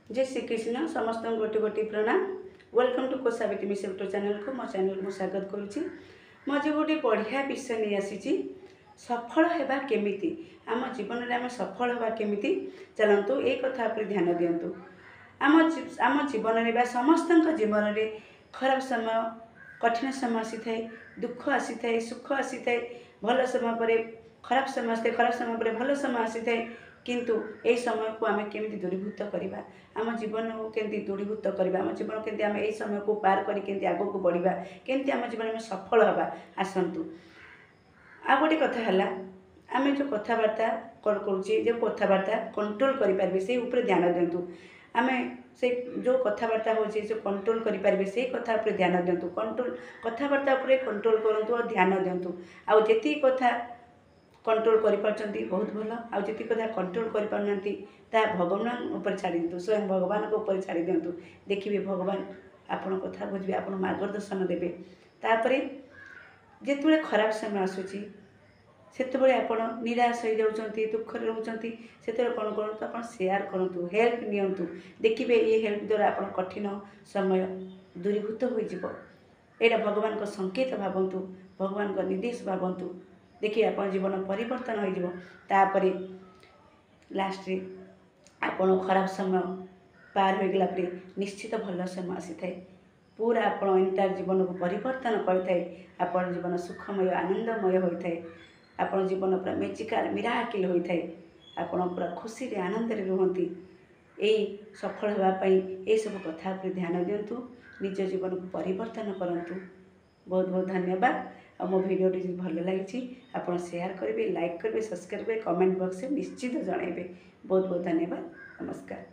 जय श्री कृष्ण समस्त गोटी गोटी प्रणाम। वेलकम टू कोसाविटी मिस यूट्यूब चैनल को मो चैनल को स्वागत करुच्ची। मुझे गोटे बढ़िया विषय नहीं आसी सफल होगा केमिति आम जीवन में आम सफल होगा केमिति चलतु ये कथा पर ध्यान दिंतु। आम जीवन में समस्त जीवन में खराब समय कठिन समय आसी थाए, दुख आसी थाए, सुख आसी थाए, भल समय पर खराब समय आसी थाए, खराब समय पर भल समय आसी थाए। किंतु ए समय को आम केमिति दूरीभूत करवा, आम जीवन को केमती दूरीभूत करवा, आम जीवन केमती आम ए समय को पार करी आग को बढ़िया, केमती आम जीवन में सफल हवा आसतु। आ गोटे कथा है आम जो कथबार्ता करुचे जो कथबार्ता कंट्रोल करें से ध्यान दिंतु। आम से जो कथबार्ता हो कंट्रोल करें से कथा पर ध्यान दिंतु। कंट्रोल कथबार्ता कंट्रोल करूँ और ध्यान दिंतु। आउ जी कथा कंट्रोल कर बहुत भल, आती कथा कंट्रोल कर भगवान उपर छाड़ दिंतु, स्वयं भगवान को ऊपर छाड़ दिंतु। देखिए भगवान आपण कथा बुझे, आप मार्गदर्शन देवे। तापर जिते खराब समय आसूची से आप निराश हो जाती, दुखरे रोचती, से कौन करूँ आप सेयार करूँ, हेल्प नियंतु। देखिए ये हेल्प द्वारा आप कठिन समय दूरीभूत हो। यहाँ भगवान को संकेत भावतु, भगवान को निर्देश भावतु। देखिए आप जीवन परिवर्तन होपर लास्ट आपण खराब समय पार हो गला निश्चित भल समय आसी थाए। पूरा आप एंटायर जीवन को परिवर्तन करते, आपण जीवन सुखमय आनंदमय होता है। आपण जीवन पूरा मेजिकाल मिराकिल होता है। आपण पूरा खुशी रे आनंद रे रुहंती। यही सफल होगापाई ये सब कथा पर ध्यान दिंतु, निज जीवन को परिवर्तन करंतु। बहुत बहुत धन्यवाद। और मो वीडियो भल लगी आप शेयर करेंगे, लाइक करेंगे, सब्सक्राइब करेंगे, कमेंट बॉक्स में निश्चित जनइबे। बहुत बहुत धन्यवाद। नमस्कार।